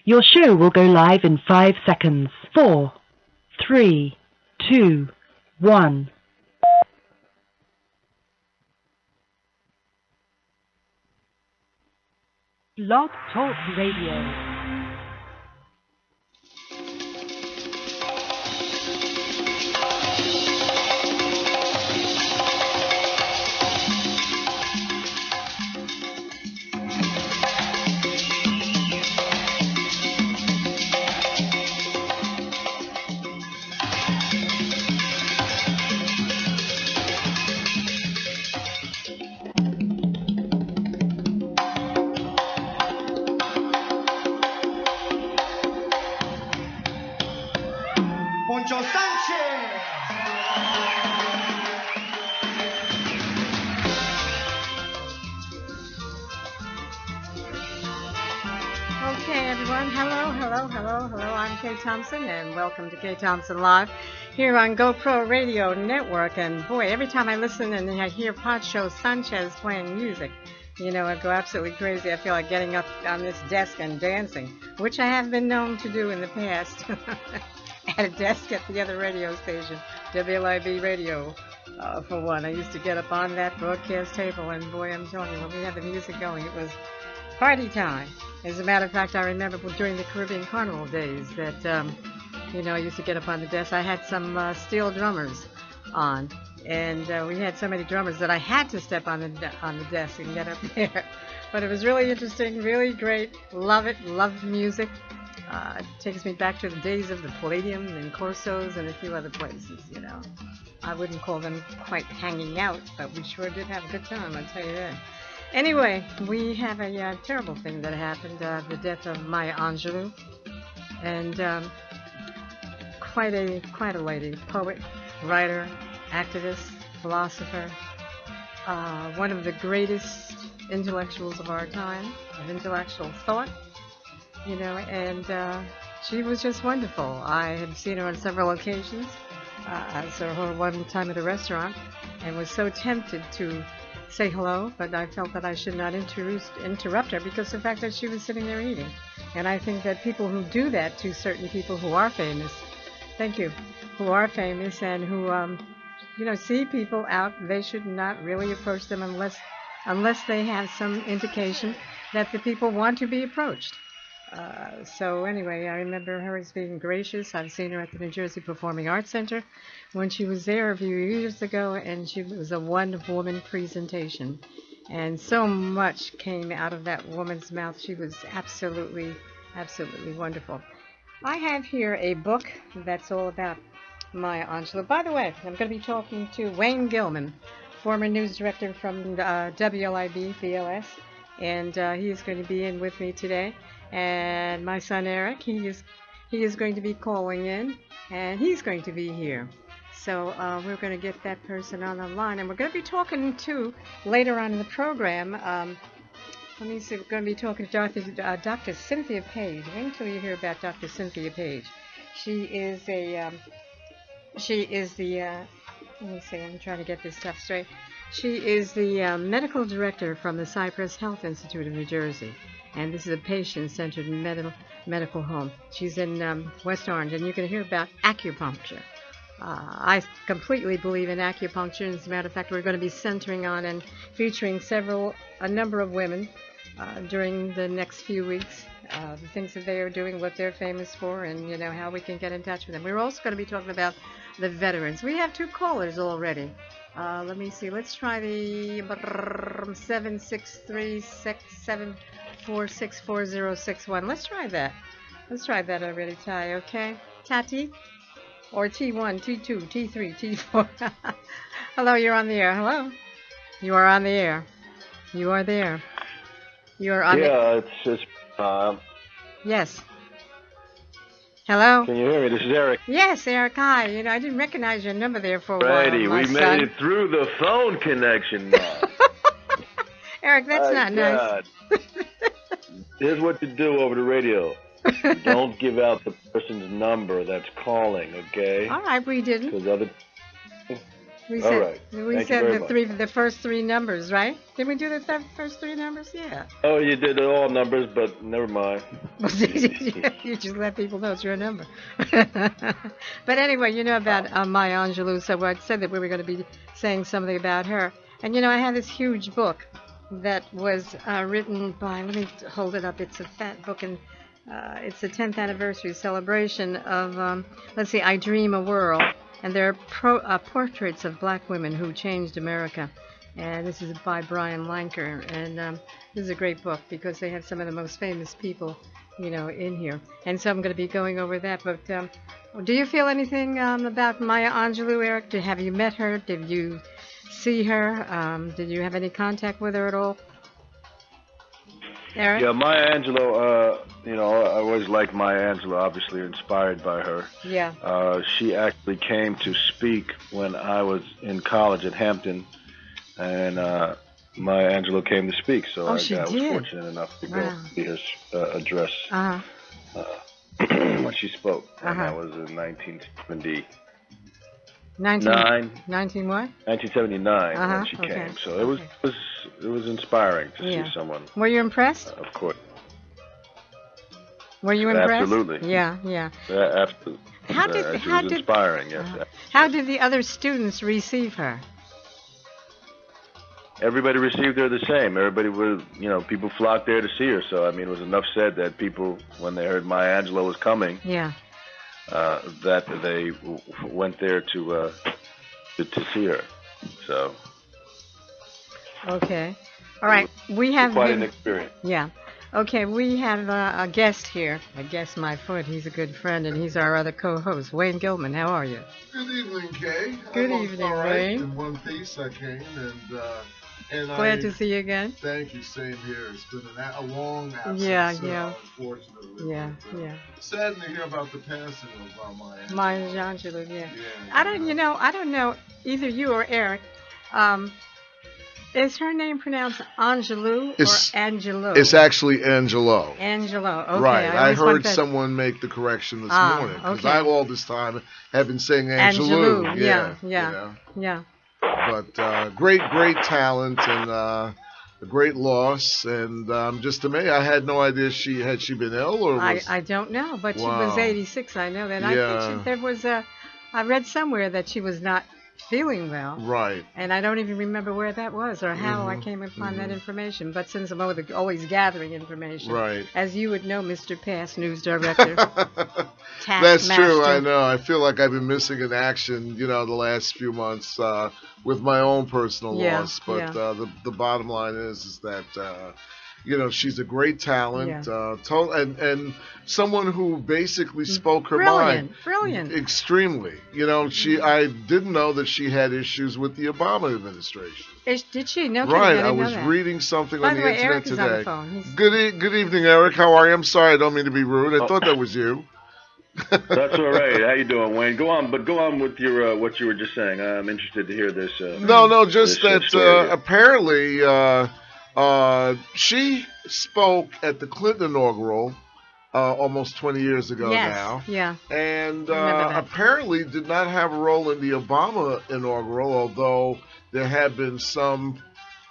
Your show will go live in 5 seconds. 4, 3, 2, 1. Blog Talk Radio. Thompson, and welcome to K. Thompson Live here on GoPro Radio Network. And boy, every time I listen and I hear Pancho Sanchez playing music, you know, I go absolutely crazy. I feel like getting up on this desk and dancing, which I have been known to do in the past at a desk at the other radio station, WLIB Radio. For one, I used to get up on that broadcast table, and boy, I'm telling you, when we had the music going, it was party time. As a matter of fact, I remember during the Caribbean Carnival days that, you know, I used to get up on the desk. I had some steel drummers on, and we had so many drummers that I had to step on the desk and get up there. But it was really interesting, really great. Love it, love the music. It takes me back to the days of the Palladium and Corsos and a few other places, you know. I wouldn't call them quite hanging out, but we sure did have a good time, I'll tell you that. Anyway, we have a terrible thing that happened, the death of Maya Angelou, and quite a lady, poet, writer, activist, philosopher, one of the greatest intellectuals of our time, of intellectual thought, you know, and she was just wonderful. I have seen her on several occasions. I saw her one time at a restaurant and was so tempted to say hello, but I felt that I should not interrupt her because of the fact that she was sitting there eating. And I think that people who do that to certain people who are famous, thank you, who are famous and who, you know, see people out, they should not really approach them unless they have some indication that the people want to be approached. So anyway, I remember her as being gracious. I've seen her at the New Jersey Performing Arts Center when she was there a few years ago, and she was a one-woman presentation. And so much came out of that woman's mouth. She was absolutely, absolutely wonderful. I have here a book that's all about Maya Angelou. By the way, I'm going to be talking to Wayne Gilman, former news director from WLIB, BLS, and he is going to be in with me today. And my son Eric, he is going to be calling in, and he's going to be here. So we're going to get that person on the line, and we're going to be talking to later on in the program. Let me see, we're going to be talking to Dr. Cynthia Page. Wait until you hear about Dr. Cynthia Page. She is the. Let me see, I'm trying to get this stuff straight. She is the medical director from the Cypress Health Institute of New Jersey. And this is a patient-centered medical home. She's in West Orange, and you can hear about acupuncture. I completely believe in acupuncture. As a matter of fact, we're going to be centering on and featuring a number of women during the next few weeks. The things that they are doing, what they're famous for, and, you know, how we can get in touch with them. We're also going to be talking about the veterans. We have 2 callers already. Let me see. Let's try the 763-674-64061. Let's try that. Let's try that already, Ty, okay? Tati? Or T1, T2, T3, T4. Hello, you're on the air. Hello? You are on the air. You are there. You are on the air. Yeah, it's just... Yes. Hello? Can you hear me? This is Eric. Yes, Eric, hi. You know, I didn't recognize your number there for a while, Righty, we made it through the phone connection now. Eric, that's not nice. Here's what to do over the radio. Don't give out the person's number that's calling, okay? All right, we didn't. Because We All said right. we Thank you said very much. the first three numbers, right? Did we do the first three numbers? Yeah. Oh, you did all numbers, but never mind. You just let people know it's your number. But anyway, you know about Maya Angelou, so I said that we were going to be saying something about her. And you know, I have this huge book that was written by, let me hold it up, it's a fat book, and it's the 10th anniversary celebration of, let's see, I Dream a World. And there are portraits of black women who changed America. And this is by Brian Lanker. And this is a great book because they have some of the most famous people, you know, in here. And so I'm going to be going over that. But do you feel anything about Maya Angelou, Eric? Have you met her? Did you see her? Did you have any contact with her at all? Eric? Yeah, Maya Angelou, you know, I always liked Maya Angelou, obviously inspired by her. Yeah. She actually came to speak when I was in college at Hampton, and Maya Angelou came to speak, so I was fortunate enough to go see her address when she spoke, and that was in 1970. 19 what? 1979 when she came. So it was inspiring to see someone. Were you impressed? Of course. Were you impressed? Absolutely. Yeah. Absolutely. It was inspiring. Yes. How did the other students receive her? Everybody received her the same. Everybody was, you know, people flocked there to see her. So I mean, it was enough said that people, when they heard Maya Angelou was coming, that they went there to see her. So. Okay. All right. We have quite an experience. Yeah. Okay. We have a guest here. A guest, my foot. He's a good friend, and he's our other co-host, Wayne Gilman. How are you? Good evening, Kay. Good evening, Wayne. In one piece, I came and glad to see you again. Thank you. Same here. It's been a long absence. Yeah. Unfortunately. Yeah. Saddened to hear about the passing of Maya. Maya Angelou. Yeah. I don't know either you or Eric. Is her name pronounced Angelou or Angelo? It's actually Angelo. Angelo, okay. Right. I heard someone make the correction this morning. Because I all this time have been saying Angelou. Yeah. But great talent and a great loss. And just amazed. I had no idea had she been ill or was... I don't know, but she was 86. I know that. I think there was I read somewhere that she was not feeling well. Right. And I don't even remember where that was or how I came upon that information. But since I'm always gathering information, as you would know, Mr. Past News Director, That's true. I know. I feel like I've been missing in action, the last few months with my own personal loss. But the bottom line is that. She's a great talent, and someone who basically spoke her mind. Brilliant. Extremely. I didn't know that she had issues with the Obama administration. Did she? No, right. I was reading something on the internet Eric today. Is on the phone. Good evening, Eric. How are you? I'm sorry, I don't mean to be rude. I thought that was you. That's all right. How you doing, Wayne? Go on with your what you were just saying. I'm interested to hear this. Just that apparently. She spoke at the Clinton inaugural almost 20 years ago now. Yeah. And apparently did not have a role in the Obama inaugural, although there had been some,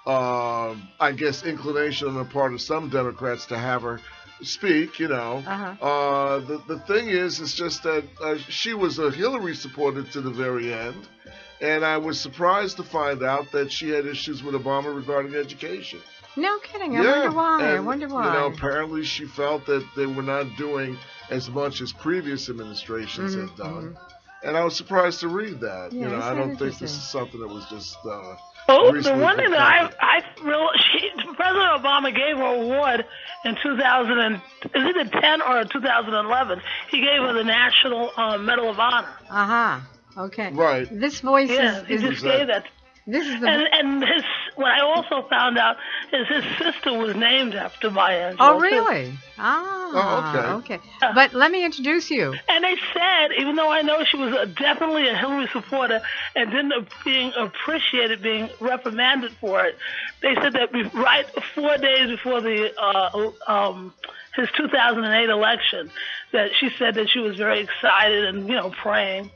inclination on the part of some Democrats to have her speak, The thing is, it's just that she was a Hillary supporter to the very end. And I was surprised to find out that she had issues with Obama regarding education. No kidding. I wonder why. Apparently she felt that they were not doing as much as previous administrations had done. And I was surprised to read that. Yeah, I don't think this is something that was just the one thing that President Obama gave her an award in 2000 and is it 10 or 2011? He gave her the National Medal of Honor. Okay. Right. This voice he just gave that. This is the and what I also found out is his sister was named after Maya Angelou. Oh, really? Okay. But let me introduce you. And they said, even though I know she was definitely a Hillary supporter and didn't being reprimanded for it, they said that right 4 days before his 2008 election, that she said that she was very excited and praying.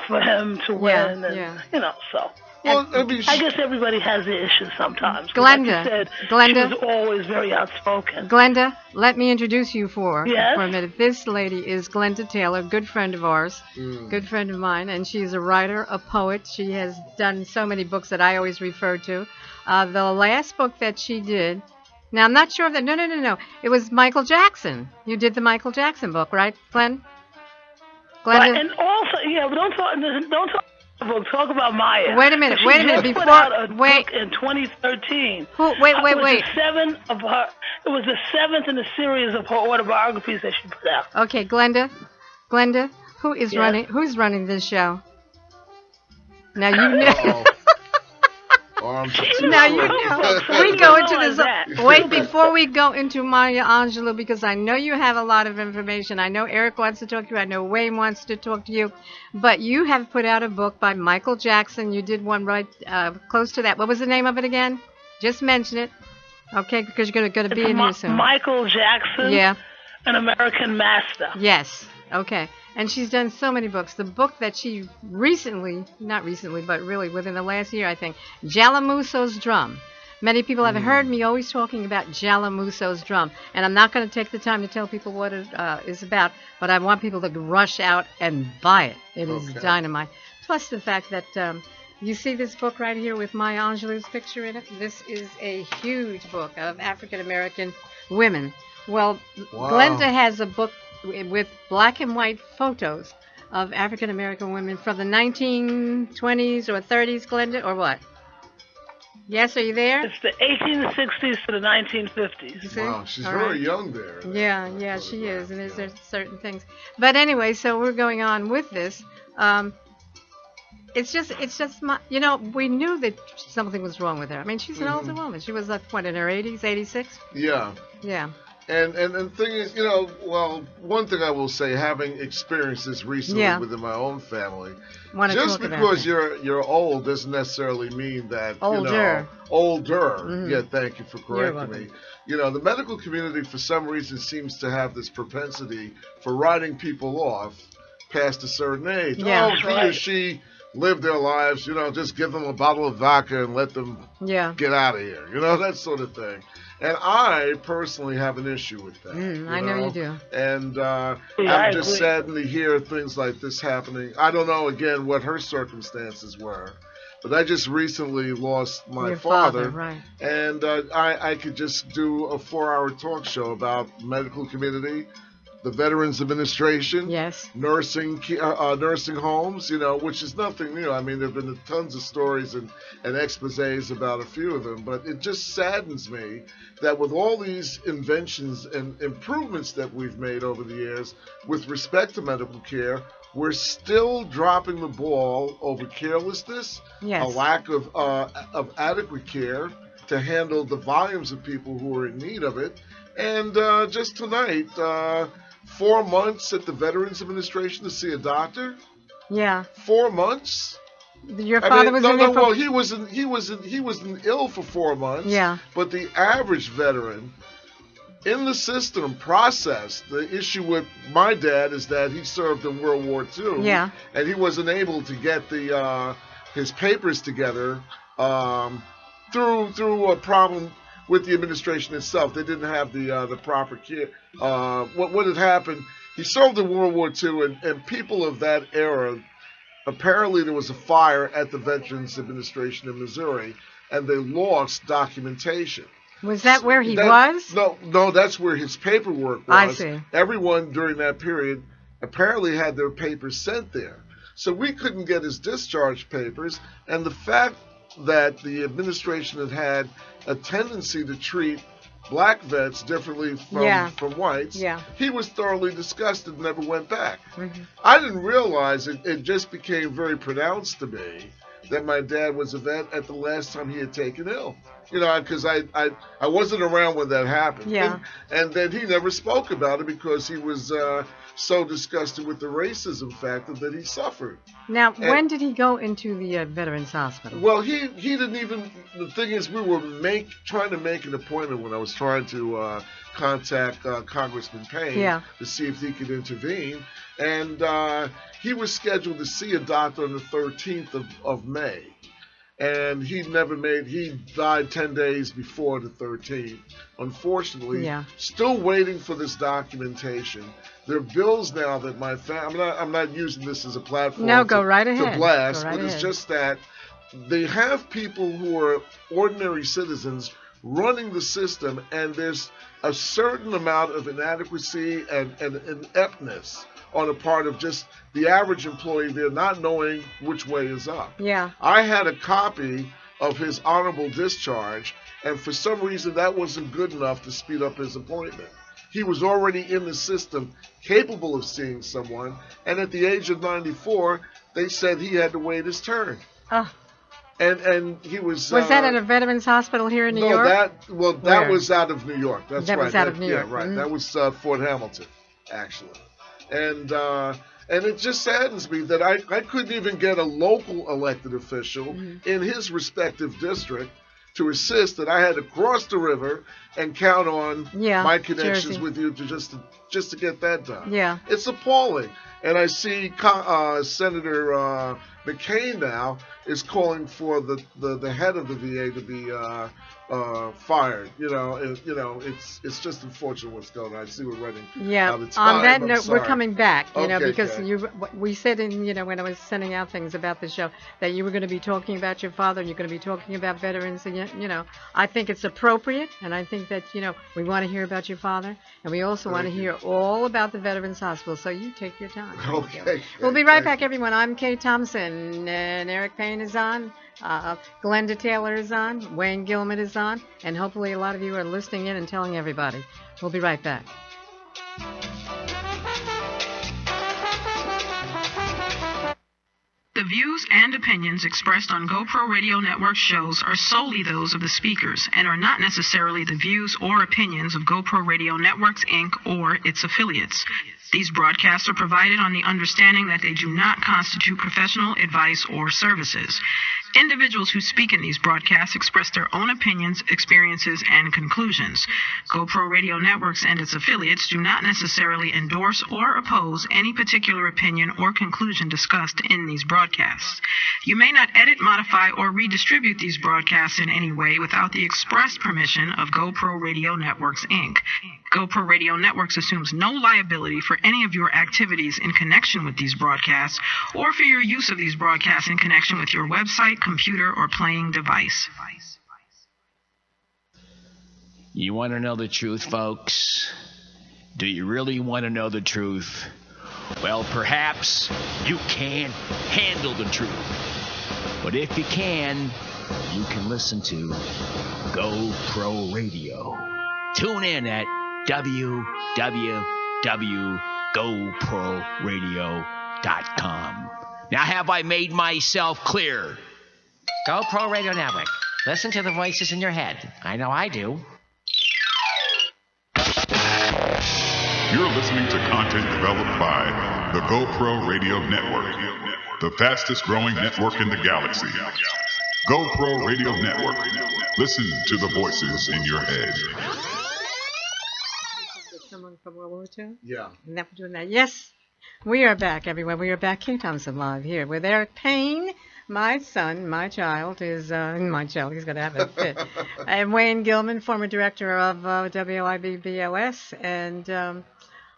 for him to win, and you know, so. Well, I guess everybody has their issues sometimes. Glenda, like you said, Glenda, she was always very outspoken. Glenda, let me introduce you for a minute. This lady is Glenda Taylor, good friend of ours, good friend of mine, and she's a writer, a poet. She has done so many books that I always refer to. The last book that she did, now I'm not sure if that, no. It was Michael Jackson. You did the Michael Jackson book, right, Glenda? And also, but don't talk. We'll talk about Maya. Wait a minute. Before, put out a book in 2013. Wait. It was the seventh in a series of her autobiographies that she put out. Okay, Glenda, who is running? Who's running this show? Now you know. Now you know. We go into this. Wait, before we go into Maya Angelou, because I know you have a lot of information. I know Eric wants to talk to you. I know Wayne wants to talk to you. But you have put out a book by Michael Jackson. You did one right close to that. What was the name of it again? Just mention it. Okay, because you're going to be in here soon. Michael Jackson. Yeah. An American Master. Yes. Okay. And she's done so many books. The book that she not recently, but really within the last year, I think, Jalamuso's Drum. Many people have heard me always talking about Jalamuso's Drum. And I'm not going to take the time to tell people what it is about, but I want people to rush out and buy it. It is dynamite. Plus the fact that you see this book right here with Maya Angelou's picture in it? This is a huge book of African-American women. Well, Glenda has a book with black and white photos of African-American women from the 1920s or 30s, Glenda, or what? Yes, are you there? It's the 1860s to the 1950s. Wow, she's very young there. Yeah, she is, and there's certain things. But anyway, so we're going on with this. It's just, we knew that something was wrong with her. I mean, she's an older woman. She was like, what, in her 80s, 86? Yeah. Yeah. And the thing is, one thing I will say, having experienced this recently within my own family, just because you're old doesn't necessarily mean that older. Yeah, thank you for correcting me. The medical community for some reason seems to have this propensity for writing people off past a certain age. Yeah, he or she lived their lives, just give them a bottle of vodka and let them get out of here, that sort of thing. And I personally have an issue with that. I know you do. And I'm just saddened to hear things like this happening. I don't know, again, what her circumstances were. But I just recently lost my father. Right. And I could just do a 4-hour talk show about medical community, the Veterans Administration, nursing homes, which is nothing new. I mean, there have been tons of stories and exposés about a few of them, but it just saddens me that with all these inventions and improvements that we've made over the years with respect to medical care, we're still dropping the ball over carelessness, a lack of adequate care to handle the volumes of people who are in need of it. And just tonight, 4 months at the Veterans Administration to see a doctor. Yeah. 4 months. Your father was in there. Well, he wasn't ill for 4 months. Yeah. But the average veteran in the system processed. The issue with my dad is that he served in World War II. Yeah. And he wasn't able to get his papers together through a problem with the administration itself. They didn't have the proper care. What had happened, he served in World War II, and people of that era, apparently there was a fire at the Veterans Administration in Missouri, and they lost documentation. Was that where he was? No, that's where his paperwork was. I see. Everyone during that period apparently had their papers sent there. So we couldn't get his discharge papers, and the fact that the administration had a tendency to treat black vets differently from whites, he was thoroughly disgusted and never went back. Mm-hmm. I didn't realize it just became very pronounced to me that my dad was a vet at the last time he had taken ill. because I wasn't around when that happened. Yeah. And then he never spoke about it because he was so disgusted with the racism factor that he suffered. Now, when did he go into the Veterans Hospital? Well, he didn't even. The thing is, we were trying to make an appointment when I was trying to contact Congressman Payne to see if he could intervene, and he was scheduled to see a doctor on the 13th of May. And he died 10 days before the 13th. Unfortunately, still waiting for this documentation. There are bills now that my family, I'm not using this as a platform go right ahead. To blast, but it's just that they have people who are ordinary citizens running the system, and there's a certain amount of inadequacy and ineptness on the part of just the average employee there not knowing which way is up. Yeah. I had a copy of his honorable discharge, and for some reason that wasn't good enough to speed up his appointment. He was already in the system, capable of seeing someone, and at the age of 94, they said he had to wait his turn. Oh. And he was... Was that at a veterans hospital here in New York? That was out of New York. That's right. That was out of New York. Yeah, right. Mm-hmm. That was Fort Hamilton, actually. And it just saddens me that I couldn't even get a local elected official in his respective district to assist, that I had to cross the river and count on my connections with you to just to get that done. Yeah. It's appalling. And I see Senator McCain now is calling for the head of the VA to be fired. It's just unfortunate what's going on. I see we're running out of time. On that note, we're coming back. Because we said when I was sending out things about the show that you were going to be talking about your father and you're going to be talking about veterans. And I think it's appropriate, and I think that we want to hear about your father, and we also want to hear all about the Veterans Hospital. So you take your time. Okay. We'll be right back, everyone. I'm Kay Thompson, and Eric Payne is on. Glenda Taylor is on. Wayne Gilman is on. And hopefully a lot of you are listening in and telling everybody. We'll be right back. The views and opinions expressed on GoPro Radio Network shows are solely those of the speakers and are not necessarily the views or opinions of GoPro Radio Networks, Inc. or its affiliates. These broadcasts are provided on the understanding that they do not constitute professional advice or services. Individuals who speak in these broadcasts express their own opinions, experiences, and conclusions. GoPro Radio Networks and its affiliates do not necessarily endorse or oppose any particular opinion or conclusion discussed in these broadcasts. You may not edit, modify, or redistribute these broadcasts in any way without the express permission of GoPro Radio Networks, Inc. GoPro Radio Networks assumes no liability for any of your activities in connection with these broadcasts or for your use of these broadcasts in connection with your website, computer, or playing device. You want to know the truth, folks? Do you really want to know the truth? Well, perhaps you can't handle the truth. But if you can listen to GoPro Radio. Tune in at www.goproradio.com. Now, have I made myself clear? GoPro Radio Network. Listen to the voices in your head. I know I do. You're listening to content developed by the GoPro Radio Network, the fastest growing network in the galaxy. GoPro Radio Network. Listen to the voices in your head. Someone from World War II? Yeah. And that we're doing that. Yes, we are back, everyone. We are back. Kay Thompson live here with Eric Payne. My son, my child, is he's going to have a fit. And Wayne Gilman, former director of WIBBOS, and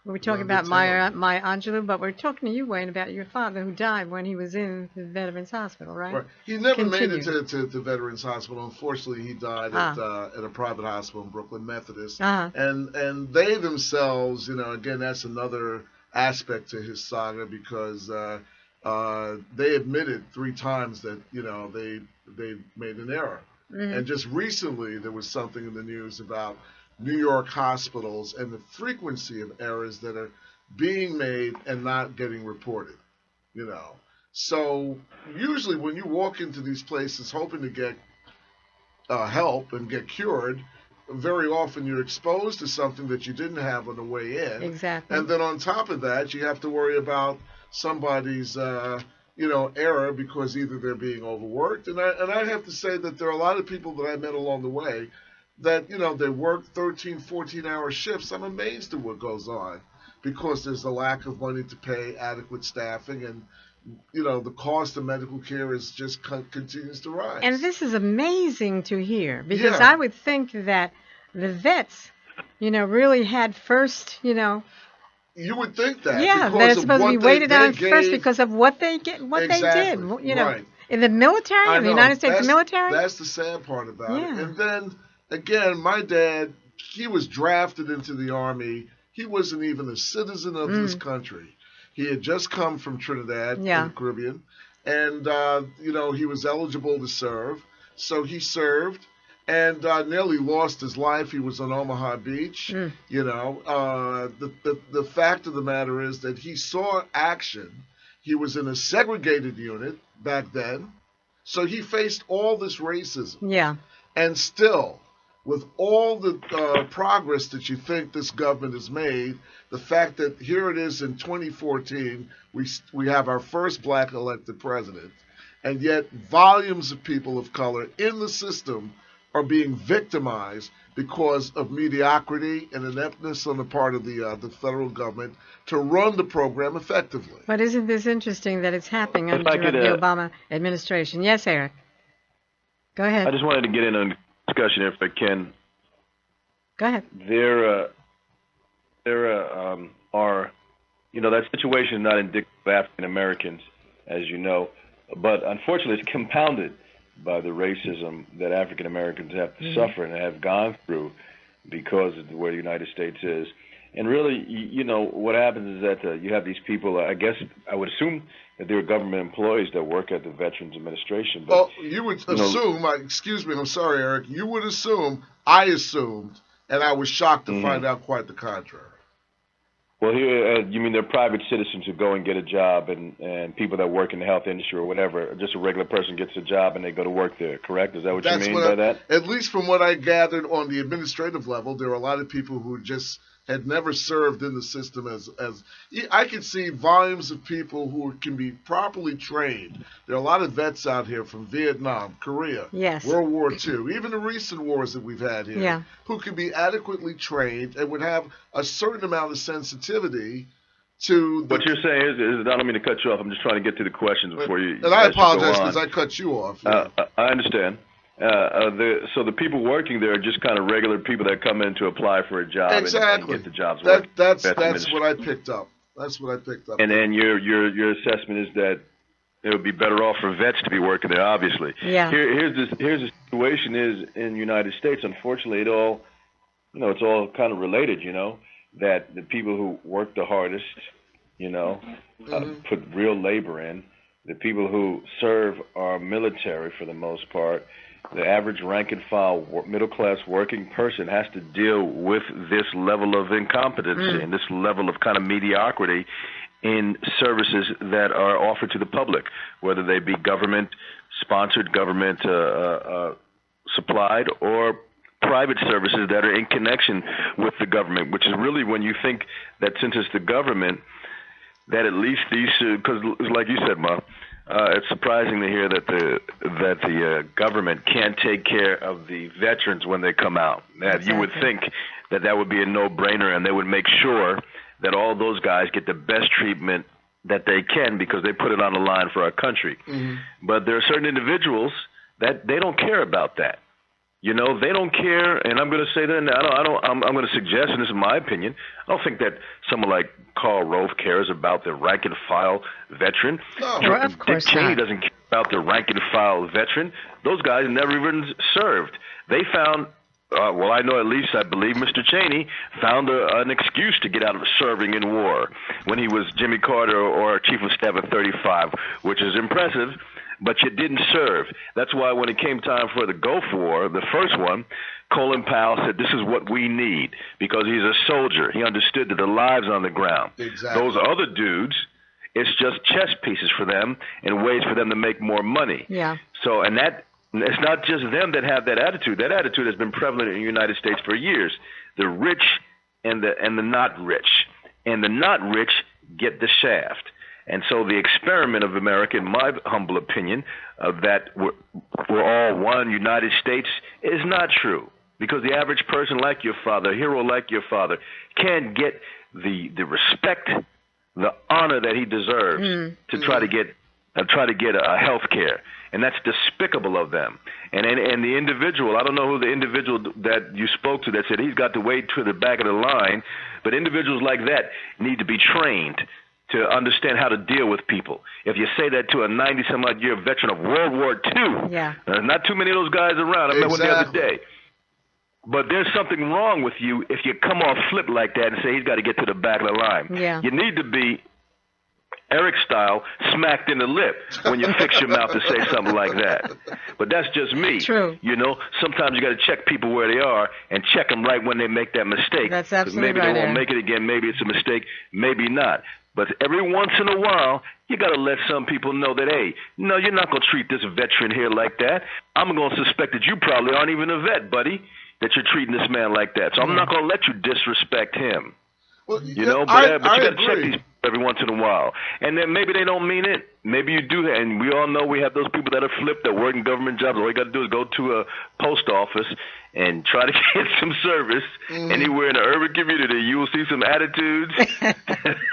we were talking about Maya Angelou, but we're talking to you, Wayne, about your father who died when he was in the Veterans Hospital, right? Right. He never made it to Veterans Hospital. Unfortunately, he died at a private hospital in Brooklyn Methodist. And they themselves, again, that's another aspect to his saga because they admitted 3 times that they made an error. And just recently there was something in the news about New York hospitals and the frequency of errors that are being made and not getting reported. So usually when you walk into these places hoping to get help and get cured, very often you're exposed to something that you didn't have on the way in. Exactly. And then on top of that, you have to worry about somebody's error because either they're being overworked. And I have to say that there are a lot of people that I met along the way that, they work 13, 14-hour shifts. I'm amazed at what goes on because there's a lack of money to pay adequate staffing, and the cost of medical care is just continues to rise. And this is amazing to hear, because I would think that the vets, really had first, You would think that. Yeah, that it's supposed to be weighted on first because of what they did, right. In the military, in the United States military. That's the sad part about it. And then, again, my dad, he was drafted into the Army. He wasn't even a citizen of this country. He had just come from Trinidad in the Caribbean, and, he was eligible to serve. So he served and nearly lost his life. He was on Omaha Beach. The fact of the matter is that he saw action. He was in a segregated unit back then. So he faced all this racism. Yeah. And still, with all the progress that you think this government has made, the fact that here it is in 2014, we have our first black elected president, and yet volumes of people of color in the system are being victimized because of mediocrity and ineptness on the part of the federal government to run the program effectively. But isn't this interesting that it's happening under the Obama administration? Yes, Eric. Go ahead. I just wanted to get in on a discussion if I can. Go ahead. There are, that situation is not indicative of African Americans, as you know, but unfortunately it's compounded by the racism that African Americans have to suffer and have gone through because of where the United States is. And really, what happens is that you have these people, I guess I would assume that they're government employees that work at the Veterans Administration. But, you would assume, excuse me, I'm sorry, Eric, you would assume, I assumed, and I was shocked to find out quite the contrary. Well, here, you mean they're private citizens who go and get a job, and people that work in the health industry or whatever, just a regular person gets a job and they go to work there, correct? Is that what you mean by that? At least from what I gathered on the administrative level, there are a lot of people who just had never served in the system as I could see volumes of people who can be properly trained. There are a lot of vets out here from Vietnam, Korea, World War II, even the recent wars that we've had here, who can be adequately trained and would have a certain amount of sensitivity to the... What you're saying is I don't mean to cut you off. I'm just trying to get to the questions before you... And I apologize because I cut you off. I understand. So the people working there are just kind of regular people that come in to apply for a job and get the jobs. That's what I picked up. That's what I picked up. And then your assessment is that it would be better off for vets to be working there, obviously. Yeah. Here's the situation is in the United States. Unfortunately, it's all kind of related. That the people who work the hardest, put real labor in. The people who serve our military, for the most part, the average rank-and-file middle-class working person has to deal with this level of incompetency and this level of kind of mediocrity in services that are offered to the public, whether they be government-sponsored, government-supplied, or private services that are in connection with the government, which is really when you think that since it's the government, that at least these, because like you said, Ma, it's surprising to hear that the government can't take care of the veterans when they come out. That you would think that would be a no-brainer, and they would make sure that all those guys get the best treatment that they can because they put it on the line for our country. But there are certain individuals that they don't care about that. They don't care, and I'm going to say that. I'm going to suggest, and this is my opinion. I don't think that someone like Karl Rove cares about the rank and file veteran. No, of course Dick Cheney doesn't care about the rank and file veteran. Those guys never even served. They found, I know at least I believe Mr. Cheney found an excuse to get out of serving in war when he was Jimmy Carter or Chief of Staff at 35, which is impressive. But you didn't serve. That's why when it came time for the Gulf War, the first one, Colin Powell said, this is what we need, because he's a soldier. He understood that the lives on the ground. Exactly. Those other dudes, it's just chess pieces for them and ways for them to make more money. Yeah. So, and that it's not just them that have that attitude. That attitude has been prevalent in the United States for years. The rich and the not rich. And the not rich get the shaft. And so the experiment of America, in my humble opinion, that we're all one United States is not true. Because the average person like your father, a hero like your father, can't get the respect, the honor that he deserves to try to get a health care. And that's despicable of them. And the individual, I don't know who the individual that you spoke to that said he's got to wait to the back of the line, but individuals like that need to be trained to understand how to deal with people. If you say that to a 90-some-odd-year veteran of World War II, there's not too many of those guys around. I met one the other day. But there's something wrong with you if you come off flip like that and say he's got to get to the back of the line. Yeah. You need to be Eric style, smacked in the lip when you fix your mouth to say something like that. But that's just me. True. You know, sometimes you got to check people where they are and check them right when they make that mistake. That's absolutely maybe right. Maybe they won't make it again. Maybe it's a mistake. Maybe not. But every once in a while, you got to let some people know that, hey, no, you're not going to treat this veteran here like that. I'm going to suspect that you probably aren't even a vet, buddy, that you're treating this man like that. So I'm not going to let you disrespect him. Well, you know, but you got to check these every once in a while. And then maybe they don't mean it. Maybe you do. And we all know we have those people that are flipped that work in government jobs. All you got to do is go to a post office and try to get some service anywhere in the urban community. You will see some attitudes.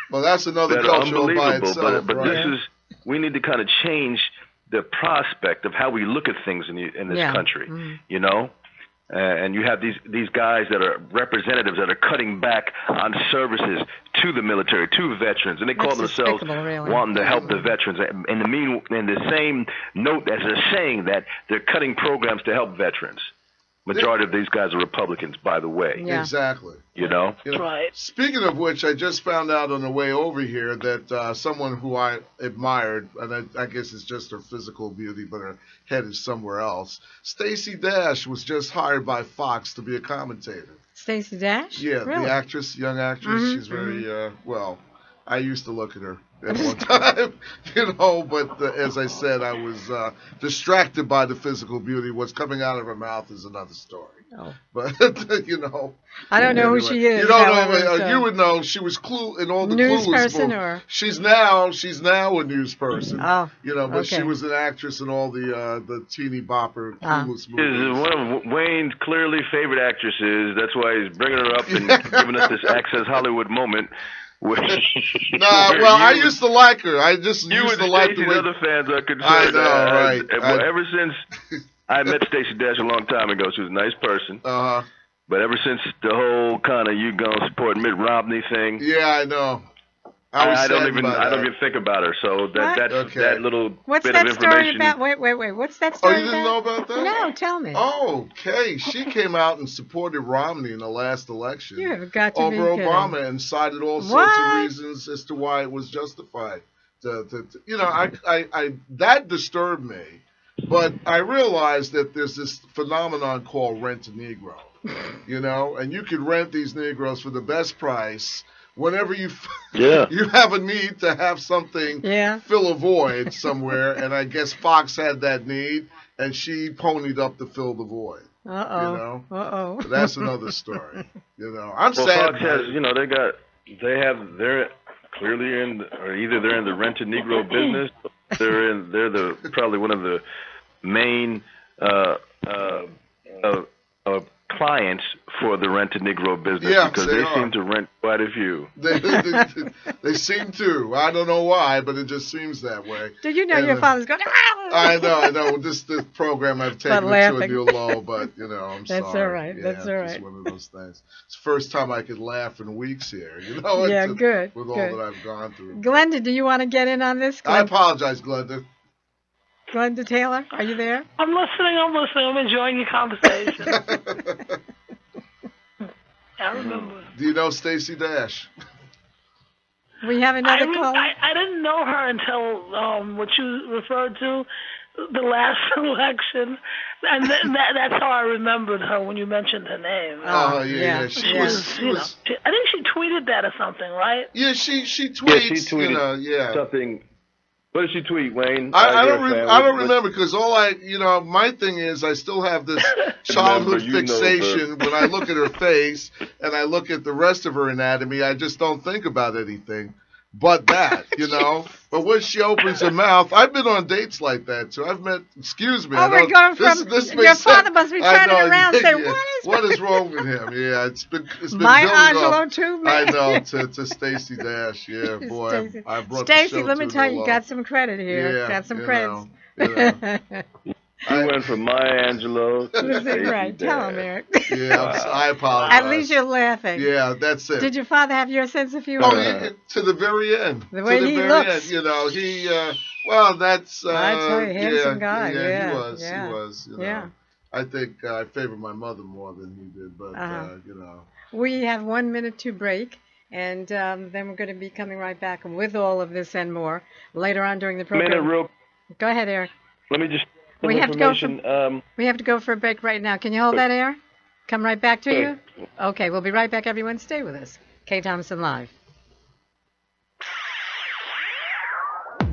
Well, that's another cultural by itself. But this is, we need to kind of change the prospect of how we look at things in this country, you know? And you have these guys that are representatives that are cutting back on services to the military, to veterans, and they call themselves wanting to help the veterans. In the same note as they're saying that, they're cutting programs to help veterans. Majority of these guys are Republicans, by the way. Yeah. Exactly. You know? Right. Speaking of which, I just found out on the way over here that someone who I admired, and I guess it's just her physical beauty, but her head is somewhere else. Stacey Dash was just hired by Fox to be a commentator. Stacey Dash? Yeah, really? The actress, young actress. She's very, well, I used to look at her at one time, you know, but as I said, I was distracted by the physical beauty. What's coming out of her mouth is another story. Oh. But, you know. I don't know who she is. You don't know. You would know. She was in all the news Clueless person books. or? She's now a news person. Oh. You know, but she was an actress in all the teeny bopper Clueless movies. She's one of Wayne's clearly favorite actresses. That's why he's bringing her up and giving us this Access Hollywood moment. I used to like her. I just used to like the way other fans are concerned. I know, right? Ever since I met Stacey Dash a long time ago, she was a nice person. But ever since the whole kind of you gonna support Mitt Romney thing, yeah, I know. I don't even think about her. So that little What's bit that of information. Story about? Wait. What's that story about? Oh, you didn't know about that? No, tell me. Oh, okay. She came out and supported Romney in the last election over Obama and cited all sorts of reasons as to why it was justified. You know, I that disturbed me, but I realized that there's this phenomenon called rent a Negro. You know, and you could rent these Negroes for the best price. Whenever you have a need to have something fill a void somewhere, and I guess Fox had that need, and she ponied up to fill the void. You know? But that's another story. You know, I'm sad. Fox has, you know, they're clearly either they're in the rent a Negro business, they're probably one of the main clients for the rent a Negro business because they seem to rent quite a few. They seem to. I don't know why, but it just seems that way. Do you know your father's going? I know. This program I've taken it to a new low, but you know, I'm sorry. That's all right. Yeah, that's all right. It's one of those things. It's the first time I could laugh in weeks here. You know. Yeah, good. With all that I've gone through. Glenda, do you want to get in on this? I apologize, Glenda. Glenda Taylor, are you there? I'm listening. I'm enjoying your conversation. I remember. Do you know Stacey Dash? We have another call. I didn't know her until what you referred to, the last election, and that's how I remembered her when you mentioned her name. Oh yeah. She was. I think she tweeted that or something, right? Yeah, she tweets. Yeah, she tweeted something. What did she tweet, Wayne? I don't remember because my thing is I still have this childhood fixation when I look at her face and I look at the rest of her anatomy. I just don't think about anything but that, But when she opens her mouth, I've been on dates like that too. I've met. Excuse me. We're going from your father must be turning around saying, "What is wrong with him?" Yeah, it's been my building Angelo up. too, man. I know to Stacey Dash. Yeah, boy, I brought Stacey. Let me tell you, got some credit here. Yeah, got some credits. I went from Maya Angelou to right. Tell him, Eric. Yeah, I apologize. At least you're laughing. Yeah, that's it. Did your father have your sense of humor? To the very end. The way he looks. End, he. Well, that's. I tell you, handsome guy. Yeah, he was. He was. I think I favor my mother more than he did, but We have 1 minute to break. And then we're going to be coming right back with all of this and more later on during the program. Go ahead, Eric. Let me just. We have to go for a break right now. Can you hold that, Eric? Come right back to you? Okay, we'll be right back, everyone. Stay with us. K. Thompson Live.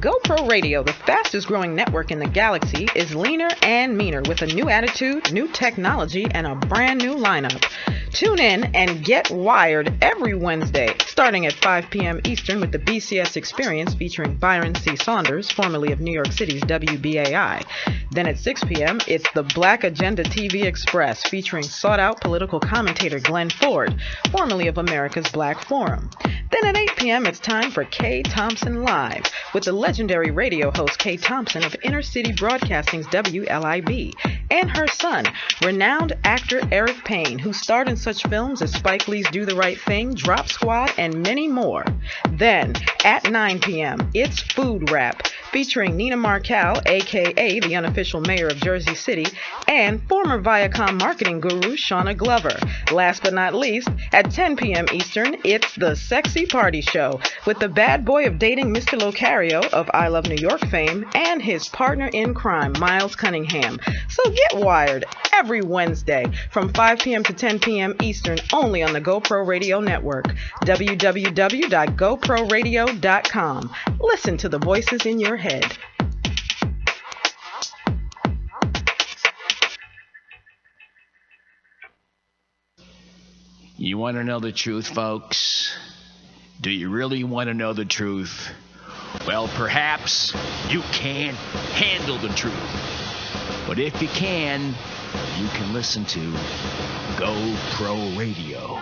GoPro Radio, the fastest growing network in the galaxy, is leaner and meaner with a new attitude, new technology, and a brand new lineup. Tune in and get wired every Wednesday, starting at 5 p.m. Eastern with the BCS Experience featuring Byron C. Saunders, formerly of New York City's WBAI. Then at 6 p.m., it's the Black Agenda TV Express featuring sought-out political commentator Glenn Ford, formerly of America's Black Forum. Then at 8 p.m., it's time for K. Thompson Live with the legendary radio host K. Thompson of Inner City Broadcasting's WLIB and her son, renowned actor Eric Payne, who starred in such films as Spike Lee's Do the Right Thing, Drop Squad, and many more. Then, at 9 p.m., it's Food Rap, featuring Nina Markel, a.k.a. the unofficial mayor of Jersey City, and former Viacom marketing guru Shauna Glover. Last but not least, at 10 p.m. Eastern, it's The Sexy Party Show, with the bad boy of dating Mr. Locario of I Love New York fame and his partner in crime, Miles Cunningham. So get wired every Wednesday from 5 p.m. to 10 p.m. Eastern only on the GoPro Radio Network, www.goproradio.com. Listen to the voices in your head. You want to know the truth, folks? Do you really want to know the truth? Well, perhaps you can't handle the truth. But if you can listen to GoPro Radio.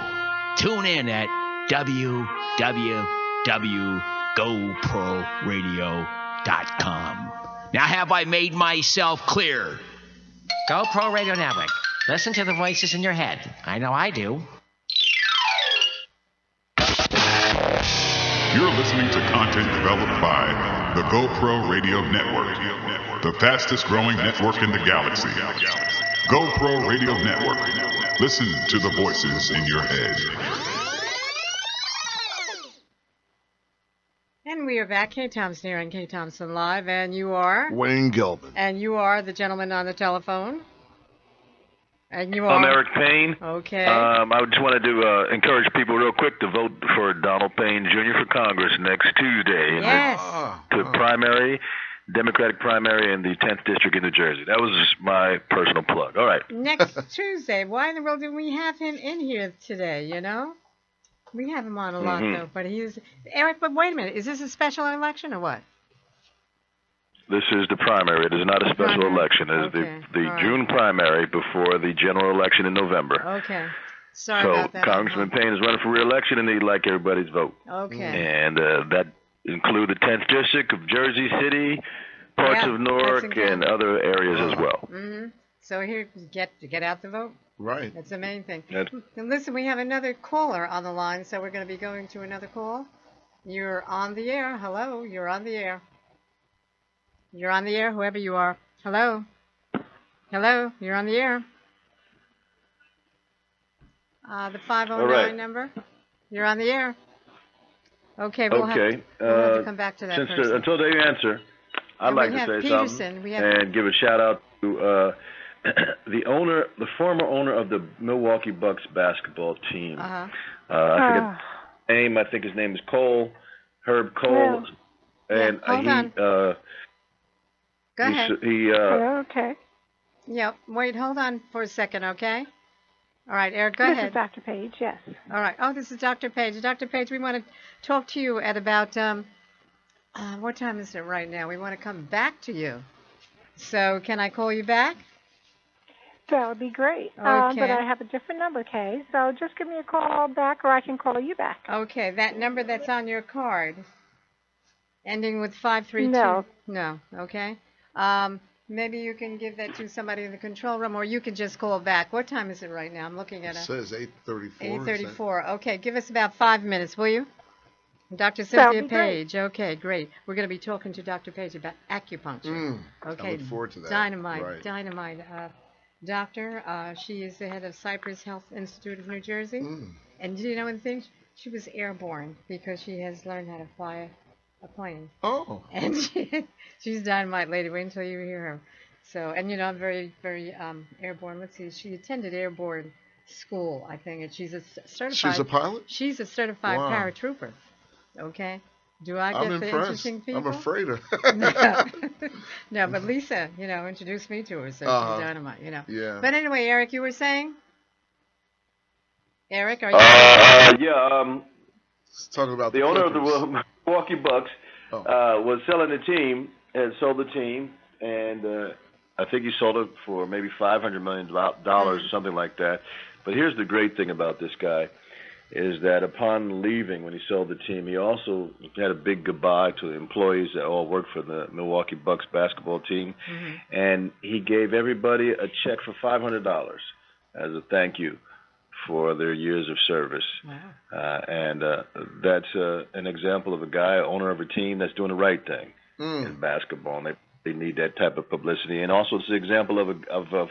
Tune in at www.goproradio.com. Now, have I made myself clear? GoPro Radio Network. Listen to the voices in your head. I know I do. You're listening to content developed by the GoPro Radio Network, the fastest growing network in the galaxy. GoPro Radio Network. Listen to the voices in your head. And we are back. K. Thompson here on K. Thompson Live. And you are? Wayne Gilman. And you are the gentleman on the telephone? And you are? I'm Eric Payne. Okay. I just wanted to encourage people real quick to vote for Donald Payne Jr. for Congress next Tuesday. Yes. The primary, Democratic primary in the 10th District in New Jersey. That was my personal plug. All right. Next Tuesday. Why in the world didn't we have him in here today, We have him on a lot, though. But Eric, but wait a minute. Is this a special election or what? This is the primary. It is not a special election. It is the June primary before the general election in November. Okay. Sorry about that. So Congressman Payne is running for re-election, and he'd like everybody's vote. Okay. And that includes the 10th District of Jersey City, parts of Newark, and other areas as well. Mm-hmm. So here, get out the vote. Right. That's the main thing. And listen, we have another caller on the line, so we're going to be going to another call. You're on the air. Hello, you're on the air. You're on the air, whoever you are. Hello? Hello? You're on the air. The 509 number. You're on the air. Okay, we'll have to come back to that until they answer, I'd like to say something and give a shout-out to the former owner of the Milwaukee Bucks basketball team. I forget his name. I think his name is Herb Cole. And hold on. Go ahead. Okay. Yep. Wait, hold on for a second, okay? All right, Eric, go ahead. This is Dr. Page, yes. All right. Oh, this is Dr. Page. Dr. Page, we want to talk to you at about, what time is it right now? We want to come back to you. So can I call you back? That would be great. Okay. But I have a different number, Kay. So just give me a call back or I can call you back. Okay. That number that's on your card, ending with 532? No. Okay. Maybe you can give that to somebody in the control room, or you can just call back. What time is it right now? I'm looking at it. It says 8:34. 8:34. Okay. Give us about 5 minutes, will you? Dr. Cynthia Page. Great. Okay, great. We're going to be talking to Dr. Page about acupuncture. Okay. I look forward to that. Dynamite. Right. Dynamite. Doctor, she is the head of Cypress Health Institute of New Jersey. And do you know one thing? She was airborne because she has learned how to fly a plane. Oh. And she's a dynamite lady. Wait until you hear her. So, and you know, I'm very, very airborne. Let's see. She attended airborne school, I think, and she's a certified. She's a pilot? She's a certified paratrooper. Okay. Do I get the interesting people? I'm afraid of. No, but Lisa, you know, introduced me to her, so she's dynamite, you know. Yeah. But anyway, Eric, you were saying? Eric, are you? Yeah. Talking about the owner of the Milwaukee Bucks was selling the team and sold the team, and I think he sold it for maybe $500 million or something like that. But here's the great thing about this guy. Is that upon leaving, when he sold the team, he also had a big goodbye to the employees that all worked for the Milwaukee Bucks basketball team, and he gave everybody a check for $500 as a thank you for their years of service. Wow. And that's an example of a guy, owner of a team, that's doing the right thing in basketball, and they need that type of publicity. And also it's an example of a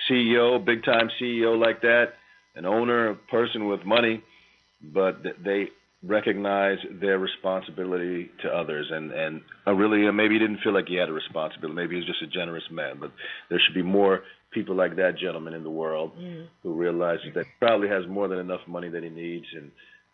CEO, big-time CEO like that, an owner, a person with money, but they recognize their responsibility to others. And really, maybe he didn't feel like he had a responsibility. Maybe he was just a generous man. But there should be more people like that gentleman in the world who realizes that he probably has more than enough money that he needs. And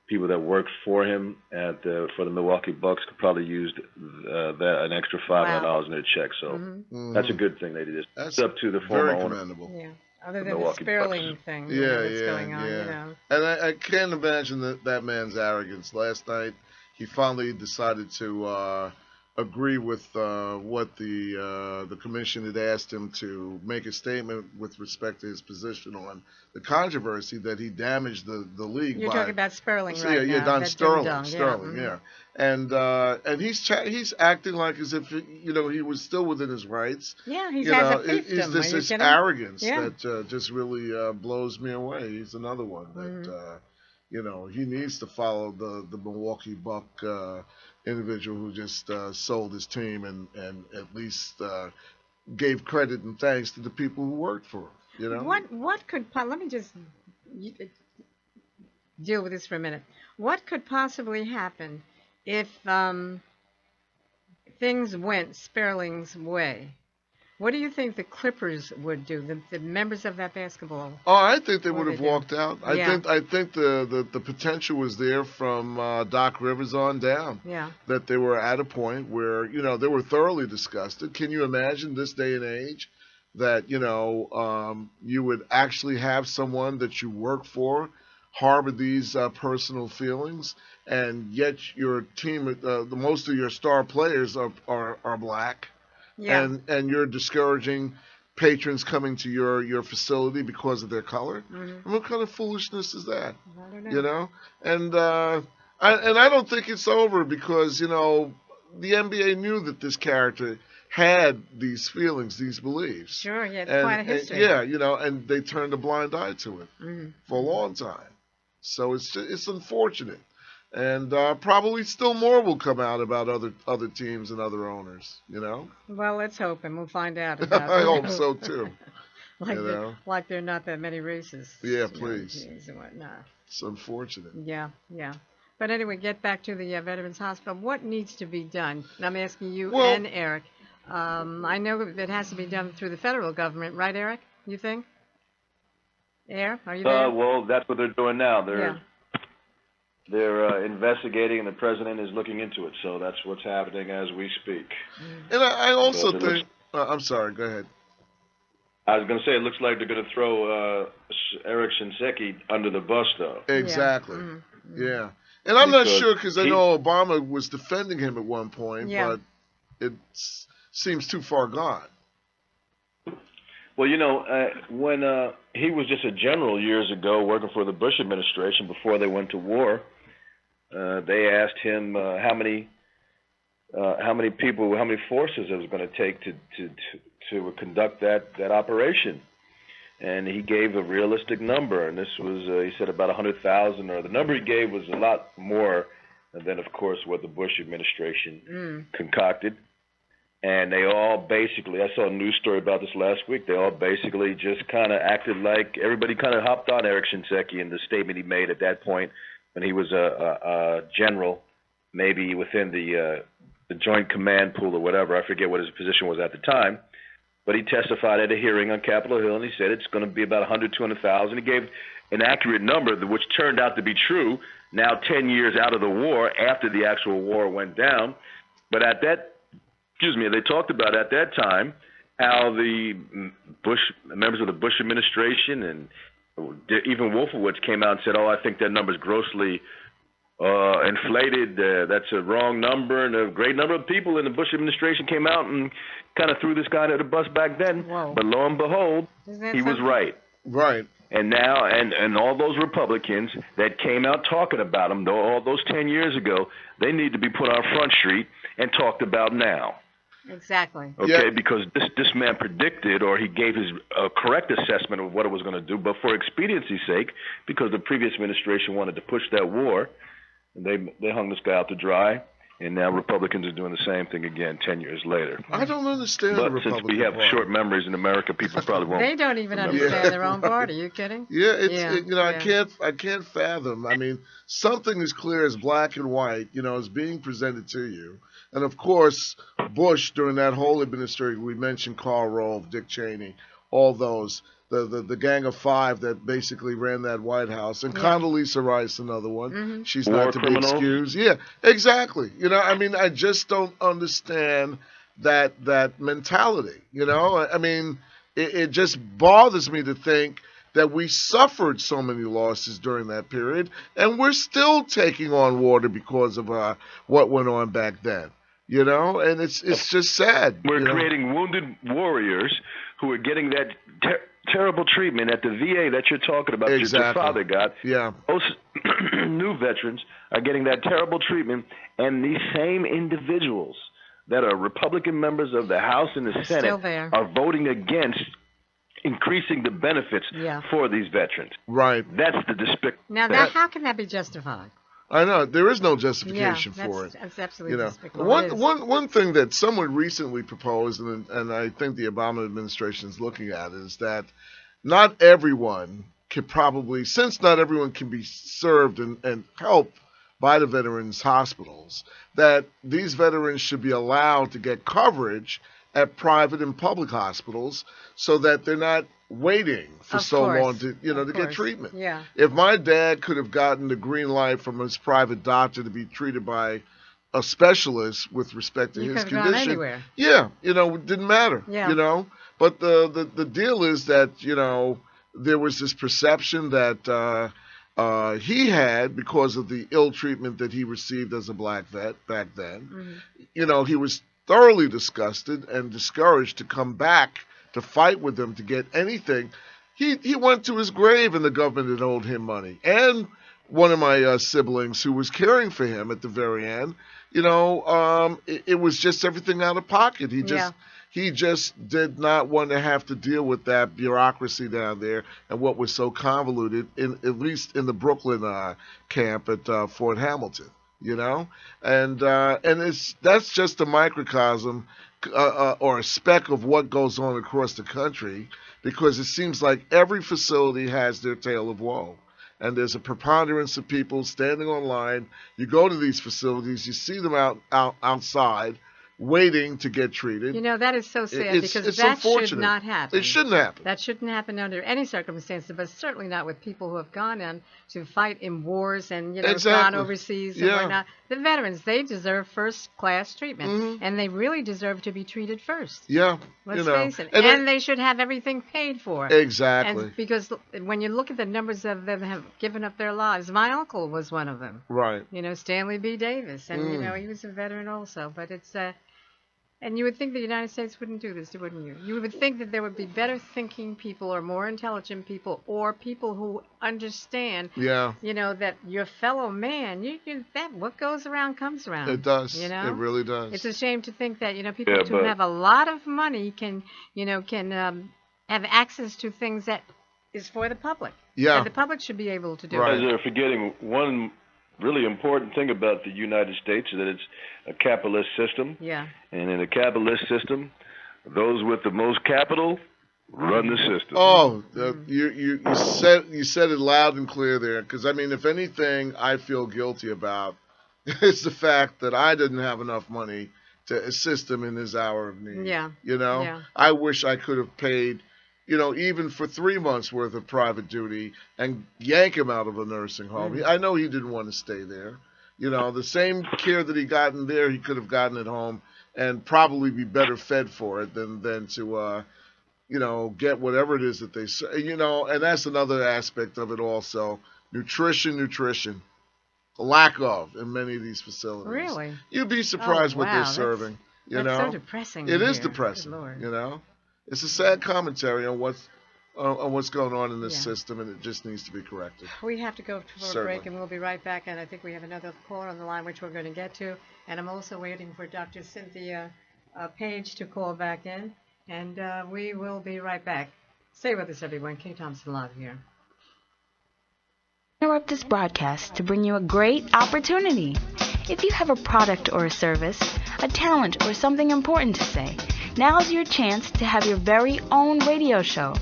people that work for him for the Milwaukee Bucks could probably use an extra $500 in their check. So that's a good thing they did. It's up to the former owner. Commendable. Yeah. Other than the Sperling thing that's going on, you know. And I can't imagine that man's arrogance. Last night, he finally decided to agree with what the commission had asked him to make a statement with respect to his position on the controversy that he damaged the league. You're talking about Sperling, right? Yeah, Don Sterling, yeah. And he's acting like as if he was still within his rights. Yeah, he has a fiefdom. It's this arrogance that just really blows me away. He's another one that he needs to follow the Milwaukee Buck individual who just sold his team and at least gave credit and thanks to the people who worked for him. You know what could let me just deal with this for a minute. What could possibly happen if things went Sperling's way? What do you think the Clippers would do? The members of that basketball? Oh, I think they would have walked out. I think the potential was there from Doc Rivers on down. Yeah. That they were at a point where they were thoroughly disgusted. Can you imagine this day and age that you would actually have someone that you work for harbor these personal feelings, and yet your team, the most of your star players are black. Yeah. And you're discouraging patrons coming to your facility because of their color. Mm-hmm. What kind of foolishness is that? I don't know. And I don't think it's over because the NBA knew that this character had these feelings, these beliefs. Sure, he had quite a history. And they turned a blind eye to it for a long time. So it's unfortunate. And probably still more will come out about other teams and other owners, Well, let's hope, and we'll find out. I hope so, too. Like there are not that many races. Yeah, please. Teams and whatnot. It's unfortunate. Yeah. But anyway, get back to the Veterans Hospital. What needs to be done? And I'm asking you and Eric. I know it has to be done through the federal government, right, Eric? You think? Are you there? Well, that's what they're doing now. they're investigating, and the president is looking into it. So that's what's happening as we speak. And I also think. I'm sorry. Go ahead. I was going to say, it looks like they're going to throw Eric Shinseki under the bus, though. Exactly. Yeah. And I'm not sure, because I know Obama was defending him at one point, but it seems too far gone. Well, when he was just a general years ago working for the Bush administration before they went to war, they asked him how many people, how many forces it was going to take to conduct that operation. And he gave a realistic number, and this was, he said, about 100,000, or the number he gave was a lot more than, of course, what the Bush administration concocted. And they all basically, I saw a news story about this last week, they all basically just kind of acted like everybody kind of hopped on Eric Shinseki and the statement he made at that point when he was a general, maybe within the Joint Command Pool or whatever. I forget what his position was at the time. But he testified at a hearing on Capitol Hill, and he said it's going to be about 100, 200,000. He gave an accurate number, which turned out to be true now 10 years out of the war, after the actual war went down. But at that, they talked about at that time how the members of the Bush administration and even Wolfowitz came out and said, I think that number is grossly inflated. That's a wrong number. And a great number of people in the Bush administration came out and kind of threw this guy under the bus back then. Whoa. But lo and behold, he was right. Right. And now, and all those Republicans that came out talking about him, all those 10 years ago, they need to be put on Front Street and talked about now. Exactly. Okay, because this man predicted, or he gave his correct assessment of what it was going to do, but for expediency's sake, because the previous administration wanted to push that war, they hung this guy out to dry, and now Republicans are doing the same thing again 10 years later. I don't understand but the Republican since we have Party. short memories in America, people probably won't. They don't even understand their own party. Are you kidding? I can't fathom. I mean, something as clear as black and white, is being presented to you. And, of course, Bush, during that whole administration, we mentioned Karl Rove, Dick Cheney, all those, the Gang of Five that basically ran that White House. And Condoleezza Rice, another one. Mm-hmm. She's war not to criminals. be excused. Yeah, exactly. I just don't understand that mentality, I mean, it just bothers me to think that we suffered so many losses during that period, and we're still taking on water because of what went on back then. And it's just sad. We're creating wounded warriors who are getting that terrible treatment at the VA that you're talking about, that your father got. Yeah. Those new veterans are getting that terrible treatment, and these same individuals that are Republican members of the House and the Senate are voting against increasing the benefits for these veterans. Right. That's the despicable. Now, how can that be justified? I know there is no justification for it. That's absolutely despicable. One thing that someone recently proposed, and I think the Obama administration is looking at, is that not everyone since not everyone can be served and helped by the veterans hospitals, that these veterans should be allowed to get coverage at private and public hospitals, so that they're not waiting for long to get treatment. Yeah. If my dad could have gotten the green light from his private doctor to be treated by a specialist with respect to his condition, it didn't matter. Yeah. But the deal is that there was this perception that he had, because of the ill treatment that he received as a black vet back then. Mm-hmm. He was thoroughly disgusted and discouraged to come back to fight with them to get anything. He went to his grave, and the government had owed him money. And one of my siblings, who was caring for him at the very end, it was just everything out of pocket. He just did not want to have to deal with that bureaucracy down there and what was so convoluted, at least in the Brooklyn camp at Fort Hamilton. And that's just a microcosm or a speck of what goes on across the country, because it seems like every facility has their tale of woe. And there's a preponderance of people standing on line. You go to these facilities, you see them outside, waiting to get treated. You know, that is so sad because that should not happen. It shouldn't happen. That shouldn't happen under any circumstances, but certainly not with people who have gone in to fight in wars and, gone overseas and whatnot. The veterans, they deserve first-class treatment, and they really deserve to be treated first. Yeah. Let's face it. And they should have everything paid for. Exactly. And because when you look at the numbers of them have given up their lives, my uncle was one of them. Right. Stanley B. Davis, and, he was a veteran also, but it's... And you would think the United States wouldn't do this, wouldn't you? You would think that there would be better thinking people or more intelligent people or people who understand, that your fellow man, that what goes around comes around. It does. It really does. It's a shame to think that, people who have a lot of money can have access to things that is for the public. Yeah. And the public should be able to do it. They're forgetting one really important thing about the United States is that it's a capitalist system. Yeah. And in a capitalist system, those with the most capital run the system. Oh, you said it loud and clear there. Because, I mean, if anything I feel guilty about, it's the fact that I didn't have enough money to assist him in his hour of need. Yeah. Yeah. I wish I could have paid, even for 3 months worth of private duty and yank him out of a nursing home. I know he didn't want to stay there. The same care that he got in there, he could have gotten at home and probably be better fed for it than to, get whatever it is that they, and that's another aspect of it also. Nutrition. Lack of in many of these facilities. Really? You'd be surprised what they're serving. That's so depressing. It is depressing. It's a sad commentary on what's going on in this system, and it just needs to be corrected. We have to go for a break, and we'll be right back. And I think we have another caller on the line, which we're going to get to. And I'm also waiting for Dr. Cynthia Page to call back in, and we will be right back. Stay with us, everyone. Kay Thompson Live here. Interrupt this broadcast to bring you a great opportunity. If you have a product or a service, a talent or something important to say, now's your chance to have your very own radio show.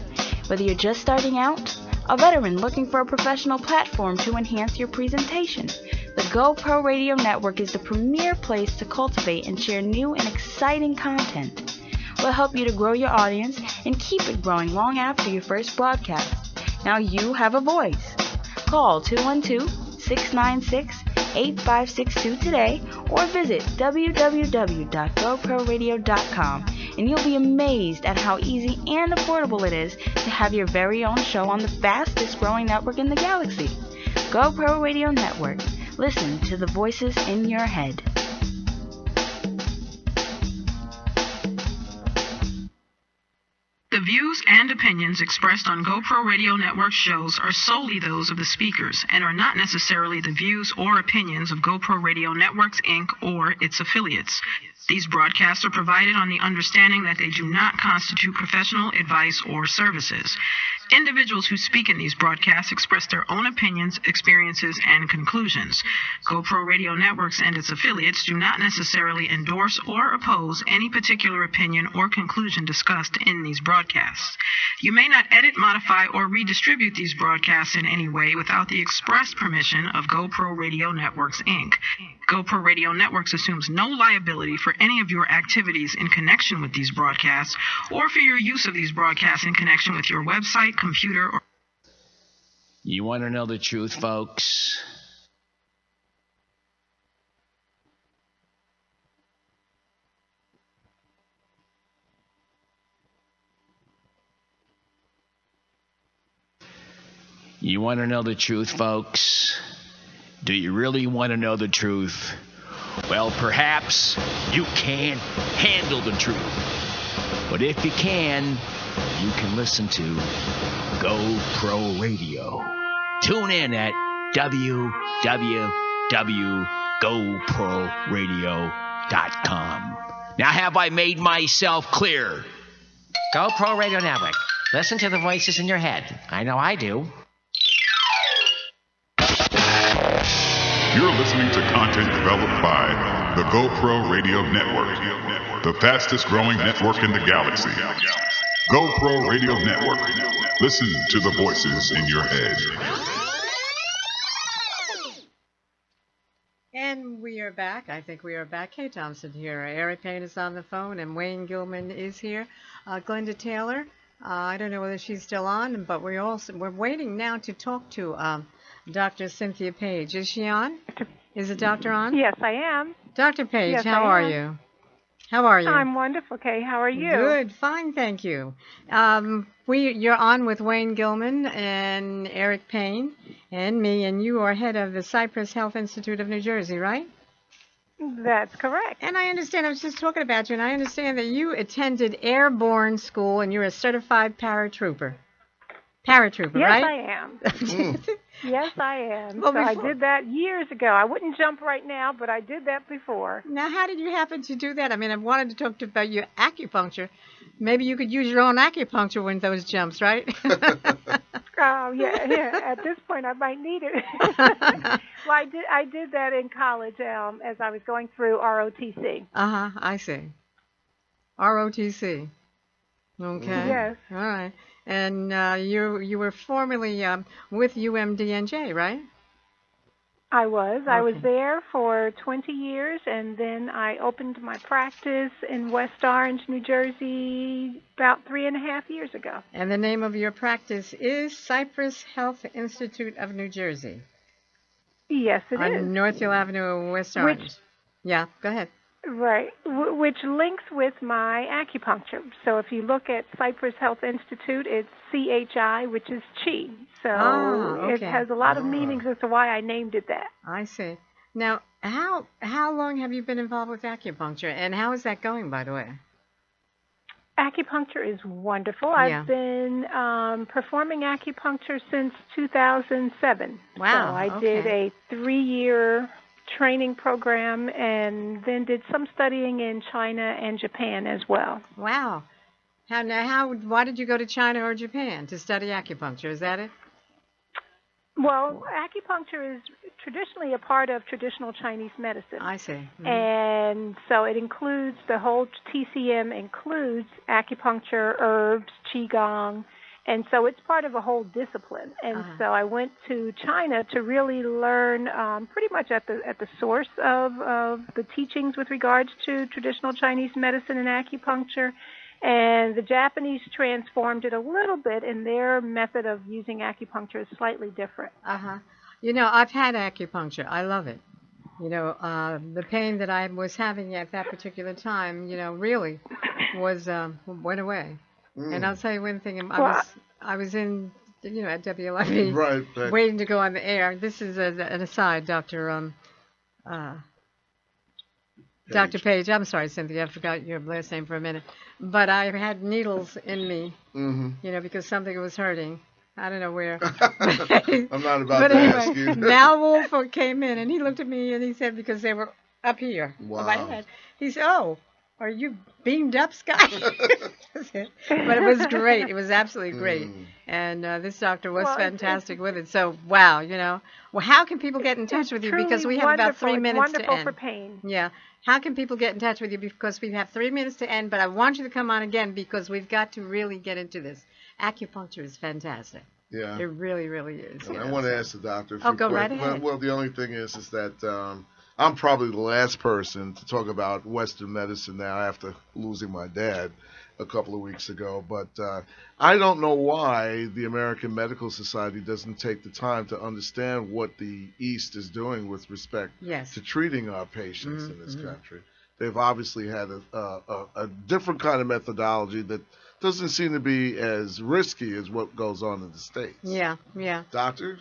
Whether you're just starting out, a veteran looking for a professional platform to enhance your presentation, the GoPro Radio Network is the premier place to cultivate and share new and exciting content. We'll help you to grow your audience and keep it growing long after your first broadcast. Now you have a voice. Call 212-696-8562 today or visit www.goproradio.com and you'll be amazed at how easy and affordable it is to have your very own show on the fastest growing network in the galaxy. GoPro Radio Network. Listen to the voices in your head. The views and opinions expressed on GoPro Radio Network shows are solely those of the speakers and are not necessarily the views or opinions of GoPro Radio Networks, Inc. or its affiliates. These broadcasts are provided on the understanding that they do not constitute professional advice or services. Individuals who speak in these broadcasts express their own opinions, experiences, and conclusions. GoPro Radio Networks and its affiliates do not necessarily endorse or oppose any particular opinion or conclusion discussed in these broadcasts. You may not edit, modify, or redistribute these broadcasts in any way without the express permission of GoPro Radio Networks, Inc. GoPro Radio Networks assumes no liability for any of your activities in connection with these broadcasts or for your use of these broadcasts in connection with your website, computer, or... You want to know the truth, folks? You want to know the truth, folks? Do you really want to know the truth? Well, perhaps you can't handle the truth. But if you can listen to GoPro Radio. Tune in at www.goproradio.com. Now, have I made myself clear? GoPro Radio Network. Listen to the voices in your head. I know I do. You're listening to content developed by the GoPro Radio Network, the fastest growing network in the galaxy. GoPro Radio Network. Listen to the voices in your head. And we are back. I think we are back. Kay Thompson here. Eric Payne is on the phone, and Wayne Gilman is here. Glenda Taylor, I don't know whether she's still on, but we're waiting now to talk to Dr. Cynthia Page. Is she on? Is the doctor on? Yes, I am. Dr. Page, how are you? How are you? I'm wonderful, Kay. How are you? Good, fine, thank you. You're on with Wayne Gilman and Eric Payne and me, and you are head of the Cypress Health Institute of New Jersey, right? That's correct. And I understand, I was just talking about you, and I understand that you attended airborne school and you're a certified paratrooper. Paratrooper, yes, right? Yes, I am. Yes, I am. Well, so I did that years ago. I wouldn't jump right now, but I did that before. Now, how did you happen to do that? I mean, I wanted to talk about your acupuncture. Maybe you could use your own acupuncture when those jumps, right? Oh, yeah. At this point, I might need it. Well, I did that in college as I was going through ROTC. I see. ROTC. Okay. Yes. All right. And you were formerly with UMDNJ, right? I was. Okay. I was there for 20 years, and then I opened my practice in West Orange, New Jersey, about 3.5 years ago. And the name of your practice is Cypress Health Institute of New Jersey. Yes, it is. On Northfield Avenue, West Orange. Yeah, go ahead. Right, which links with my acupuncture. So if you look at Cypress Health Institute, it's CHI, which is Chi. So It has a lot of meanings as to why I named it that. I see. Now, how long have you been involved with acupuncture, and how is that going, by the way? Acupuncture is wonderful. I've been performing acupuncture since 2007. Wow. So I did a 3-year training program and then did some studying in China and Japan as well. Wow. Why did you go to China or Japan to study acupuncture? Is that it? Well, acupuncture is traditionally a part of traditional Chinese medicine. I see. Mm-hmm. And so it includes, the whole TCM includes acupuncture, herbs, qigong, and so it's part of a whole discipline. And so I went to China to really learn pretty much at the source of the teachings with regards to traditional Chinese medicine and acupuncture. And the Japanese transformed it a little bit, and their method of using acupuncture is slightly different. You know, I've had acupuncture. I love it. You know, the pain that I was having at that particular time, you know, really went away. And I'll tell you one thing. I was in, you know, at WLIV, right, waiting to go on the air. This is an aside, Dr. Page. I'm sorry, Cynthia. I forgot your last name for a minute. But I had needles in me, you know, because something was hurting. I don't know where. I'm not about to ask you. Mal Wolf came in, and he looked at me, and he said, because they were up here on my head, he said, "Oh, are you beamed up, Scott?" But it was great. It was absolutely great. And this doctor was fantastic with it. So, wow, you know. Well, how can people get in touch with you? Because we have about 3 minutes to end. Wonderful for pain. Yeah. How can people get in touch with you? Because we have 3 minutes to end, but I want you to come on again because we've got to really get into this. Acupuncture is fantastic. Yeah. It really, really is. I want to ask the doctor. Go right ahead. Well, the only thing is that I'm probably the last person to talk about Western medicine now after losing my dad a couple of weeks ago. But I don't know why the American Medical Society doesn't take the time to understand what the East is doing with respect to treating our patients in this country. They've obviously had a different kind of methodology that doesn't seem to be as risky as what goes on in the States. Yeah. Doctor?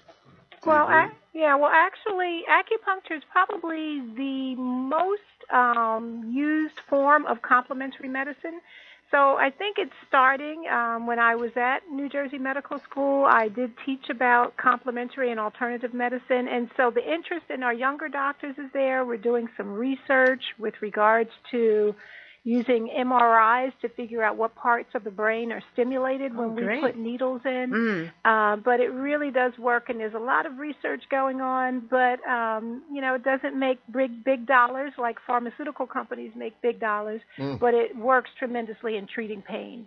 Well, actually, acupuncture is probably the most used form of complementary medicine. So I think it's starting. When I was at New Jersey Medical School, I did teach about complementary and alternative medicine. And so the interest in our younger doctors is there. We're doing some research with regards to using MRIs to figure out what parts of the brain are stimulated when we put needles in. But it really does work, and there's a lot of research going on, but, you know, it doesn't make big dollars like pharmaceutical companies make big dollars, but it works tremendously in treating pain.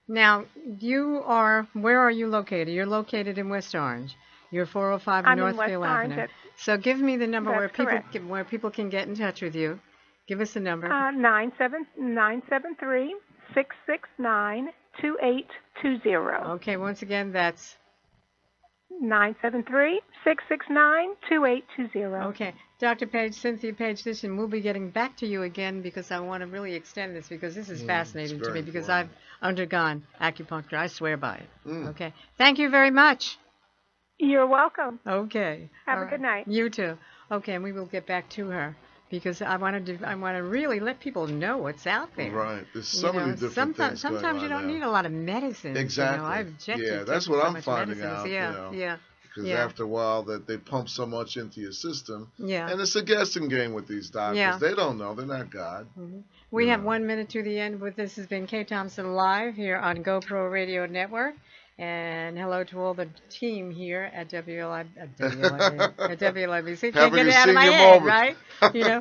Now, where are you located? You're located in West Orange. You're 405 Northfield Avenue. So give me the number where people can get in touch with you. Give us the number. 973-669-2820. Okay, once again, that's 973-669-2820. Okay. Dr. Page, Cynthia Page, listen, we'll be getting back to you again because I want to really extend this because this is fascinating to me because I've undergone acupuncture. I swear by it. Okay. Thank you very much. You're welcome. Okay. Have a good night. You too. Okay, and we will get back to her because I want to really let people know what's out there. Right. There's so many different things. Sometimes you don't need a lot of medicine. Exactly. That's what I'm finding out. Yeah. Because after a while that they pump so much into your system. Yeah. And it's a guessing game with these doctors. Yeah. They don't know. They're not God. Mm-hmm. We have 1 minute to the end. This has been Kay Thompson Live here on GoPro Radio Network. And hello to all the team here at WLIBC. Can't get it out of my head, right? You know,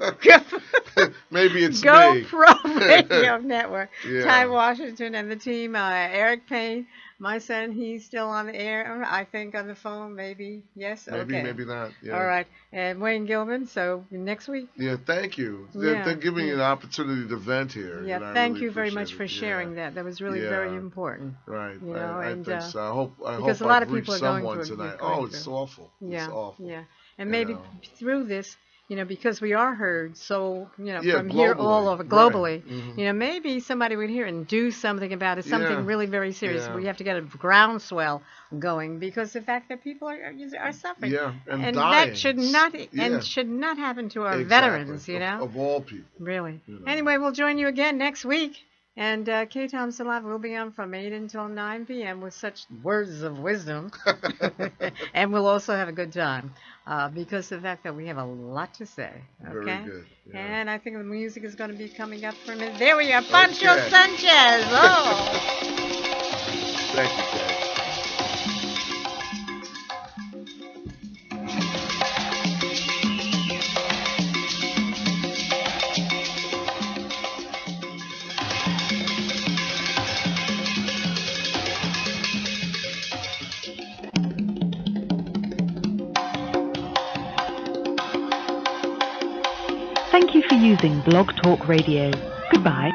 maybe it's GoPro Radio Network. Ty Washington and the team. Eric Payne, my son, he's still on the air. I think on the phone, maybe. Yes. Maybe, maybe not. Yeah. All right. And Wayne Gilman. So next week. Yeah. Thank you. They're giving me an opportunity to vent here. Yeah. Thank you very much for sharing that. That was really very important. Right. You know, I think so. I hope because a lot of people are going through tonight. It's awful. Yeah. It's awful. Yeah. And maybe through this, because we are heard so, from globally. Here all over, globally, right. Maybe somebody would hear and do something about it, something really very serious. We have to get a groundswell going because the fact that people are suffering. Yeah, and dying. That should not happen to our veterans, Of all people. Really. Anyway, we'll join you again next week. And Kay Thompson Live will be on from 8 until 9 p.m. with such words of wisdom. And we'll also have a good time because of the fact that we have a lot to say. Okay? Very good. Yeah. And I think the music is going to be coming up for a minute. There we are. Pancho Sanchez. Oh. Thank you, Kay. Thank you for using Blog Talk Radio. Goodbye.